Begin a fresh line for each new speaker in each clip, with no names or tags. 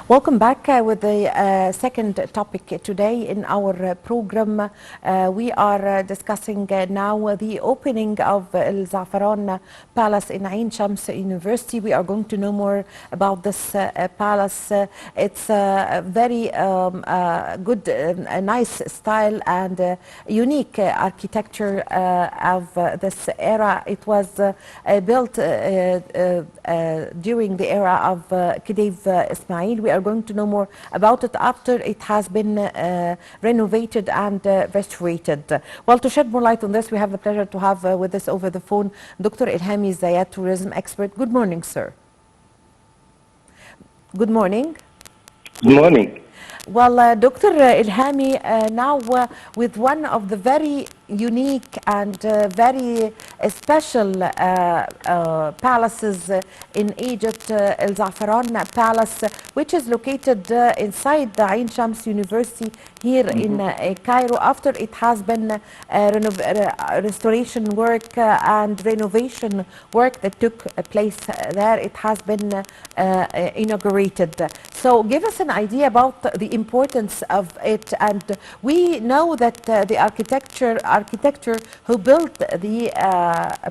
Welcome back with the second topic today in our program. We are discussing now the opening of El Zafaran Palace in Ain Shams University. We are going to know more about this palace. It's a very good, nice style and unique architecture of this era. It was built during the era of Khedive Ismail. We are going to know more about it after it has been renovated and restorated. Well, to shed more light on this, we have the pleasure to have with us over the phone Dr Elhamy El Zayat, tourism expert. Good morning, sir. Good morning.
Good morning.
Well, Dr. Elhamy, now with one of the very unique and very special palaces in Egypt, El Zafaran Palace, which is located inside the Ain Shams University here in Cairo, after it has been restoration work and renovation work that took place there. It has been inaugurated. So give us an idea about the importance of it. And we know that the architecture who built the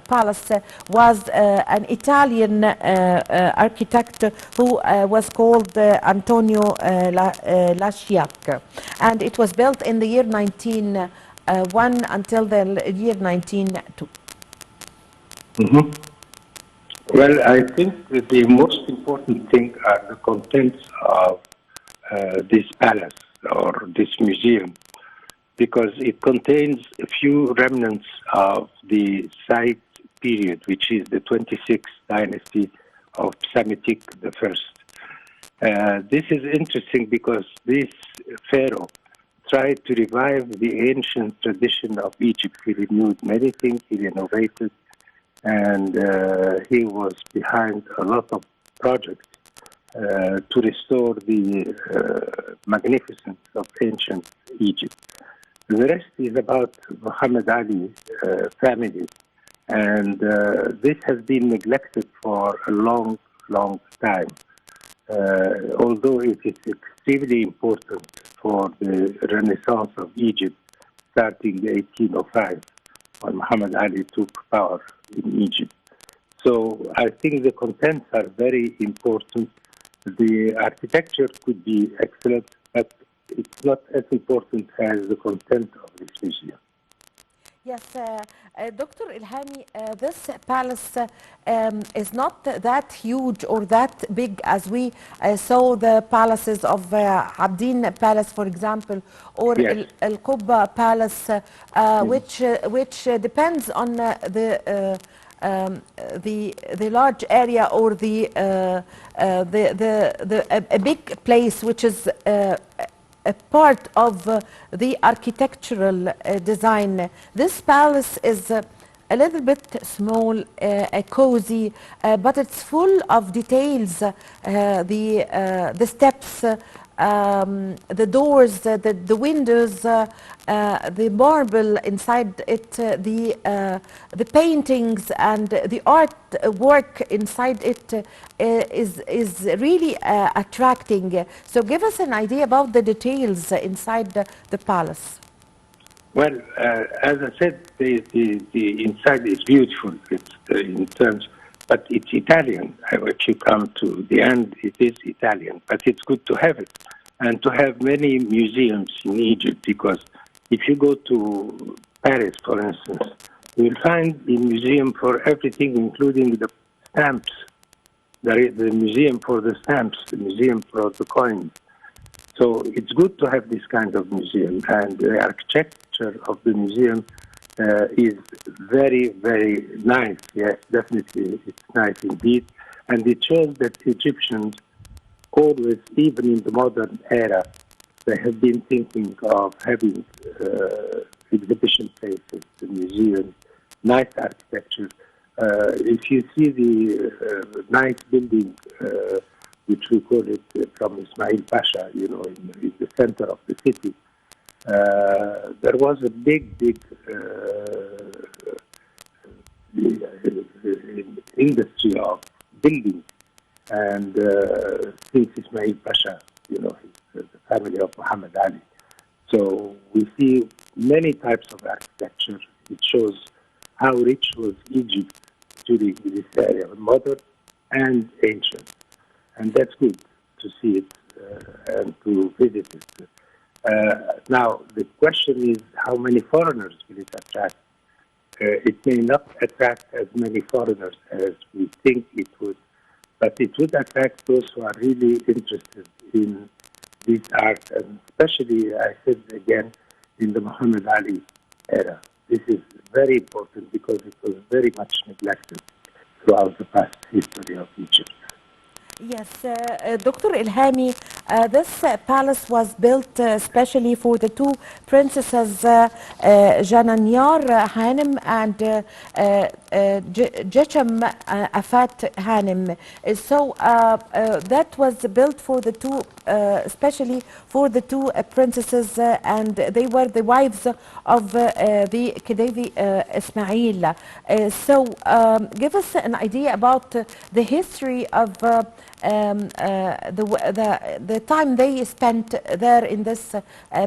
palace was an Italian architect who was called Antonio Lasciac, and it was built in the year 1901 until the year 1902.
Well, I think that the most important thing are the contents of this palace or this museum, because it contains a few remnants of the Said period, which is the 26th dynasty of Psammetic I. This is interesting because this pharaoh tried to revive the ancient tradition of Egypt. He renewed many things, he renovated, and he was behind a lot of projects to restore the magnificence of ancient Egypt. The rest is about Muhammad Ali family, and this has been neglected for a long, long time. Although it is extremely important for the Renaissance of Egypt, starting 1805, when Muhammad Ali took power in Egypt. So I think the contents are very important. The architecture could be excellent, but it's not as important as the content of this museum.
Yes, Dr. Elhamy, this palace is not that huge or that big as we saw the palaces of Abdin Palace, for example, or
Yes.
El Qubba Palace, which depends on the large area or a big place, which is a part of the architectural design. This palace is a little bit small, cozy, but it's full of details. The steps, the doors, the windows, the marble inside it, the paintings and the art work inside it is really attracting. So give us an idea about the details inside the palace.
Well, as I said, the inside is beautiful. It's in terms, but it's Italian. If you come to the end, it is Italian. But it's good to have it, and to have many museums in Egypt, because if you go to Paris, for instance, you will find a museum for everything, including the stamps. There is the museum for the stamps, the museum for the coins. So it's good to have this kind of museum, and the architecture of the museum is very, very nice. Yes, definitely, it's nice indeed. And it shows that Egyptians always, even in the modern era, they have been thinking of having exhibition places, museums, nice architecture. If you see the nice building, which we call it from Ismail Pasha, in the center of the city, there was a big industry of building and since Ismail Pasha, the family of Muhammad Ali. So we see many types of architecture. It shows how rich was Egypt during this area, modern and ancient. And that's good to see it and to visit it. Now, the question is how many foreigners will it attract? It may not attract as many foreigners as we think it would, but it would attract those who are really interested in this art, and especially, I said again, in the Muhammad Ali era. This is very important because it was very much neglected throughout the past history of Egypt.
Yes, Dr. Elhamy, this palace was built especially for the two princesses, Jananyar Hanem and Jecham Afat Hanem. That was built for the two, especially for the two princesses, and they were the wives of the Khedive Ismail. Give us an idea about the history of the time they spent there in this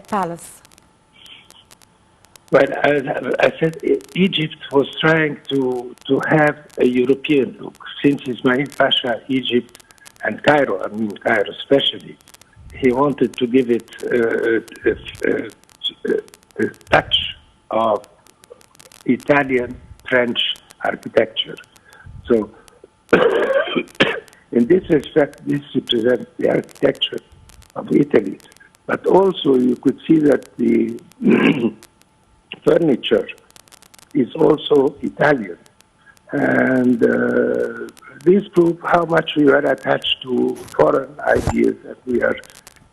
palace.
Well, as I said, Egypt was trying to have a European look. Since Ismail Pasha, Egypt, and Cairo, Cairo especially, he wanted to give it a touch of Italian, French architecture. So, in this respect, this represents the architecture of Italy. But also, you could see that the furniture is also Italian. And this proves how much we are attached to foreign ideas, and we are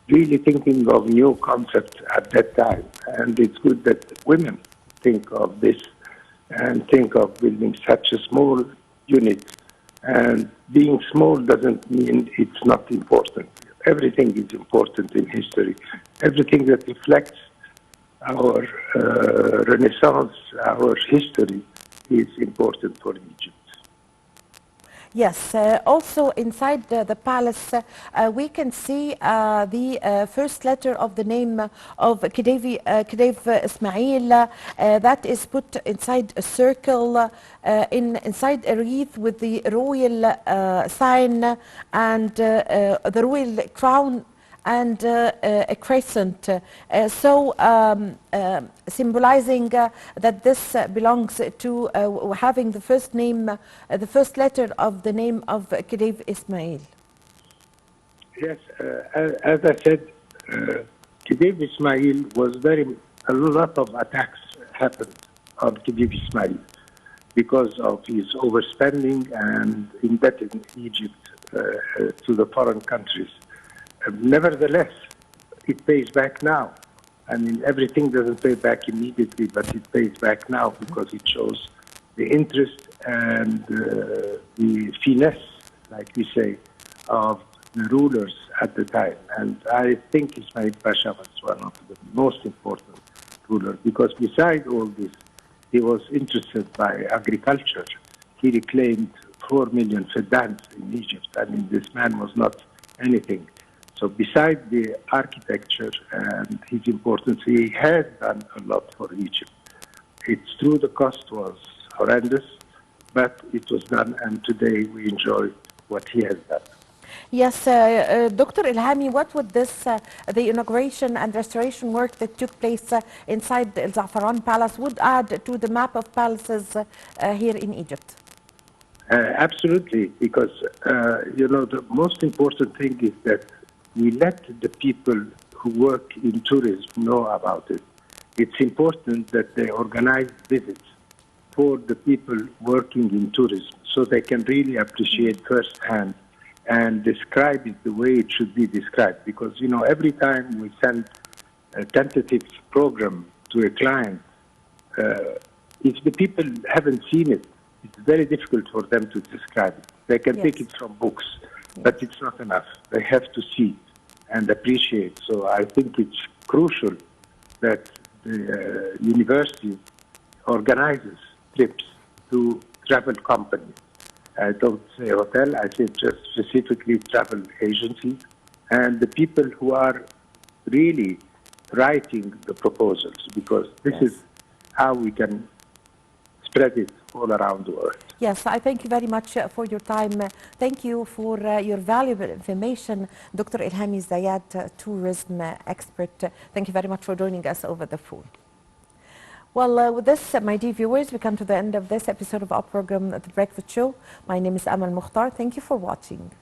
really thinking of new concepts at that time. And it's good that women think of this and think of building such a small unit. And being small doesn't mean it's not important. Everything is important in history. Everything that reflects our Renaissance, our history, is important for Egypt.
Yes, also inside the palace, we can see the first letter of the name of Khedive Ismail that is put inside a circle, inside a wreath with the royal sign and the royal crown and a crescent, symbolizing that this belongs to having the first name, the first letter of the name of Khedive Ismail.
Yes, as I said, Khedive Ismail was a lot of attacks happened on Khedive Ismail because of his overspending and indebting Egypt to the foreign countries. Nevertheless, it pays back now. I mean, everything doesn't pay back immediately, but it pays back now because it shows the interest and the finesse, like we say, of the rulers at the time. And I think Ismail Pasha was one of the most important rulers because beside all this, he was interested by agriculture. He reclaimed 4 million fedans in Egypt. I mean, this man was not anything. So besides the architecture and his importance, he has done a lot for Egypt. It's true the cost was horrendous, but it was done, and today we enjoy what he has done.
Yes, Dr. Elhamy, what would the inauguration and restoration work that took place inside the El Za'faran Palace would add to the map of palaces here in Egypt?
Absolutely, because, the most important thing is that we let the people who work in tourism know about it. It's important that they organize visits for the people working in tourism so they can really appreciate firsthand and describe it the way it should be described. Because, every time we send a tentative program to a client, if the people haven't seen it, it's very difficult for them to describe it. They can take it from books, but it's not enough. They have to see and appreciate. So I think it's crucial that the university organizes trips to travel companies I don't say hotel, I say just specifically travel agencies and the people who are really writing the proposals, because this is how we can spread it all around the world.
Yes, I thank you very much for your time. Thank you for your valuable information, Dr. Elhamy El Zayat, tourism expert. Thank you very much for joining us over the phone. Well, with this, my dear viewers, we come to the end of this episode of our program, The Breakfast Show. My name is Amal Mukhtar. Thank you for watching.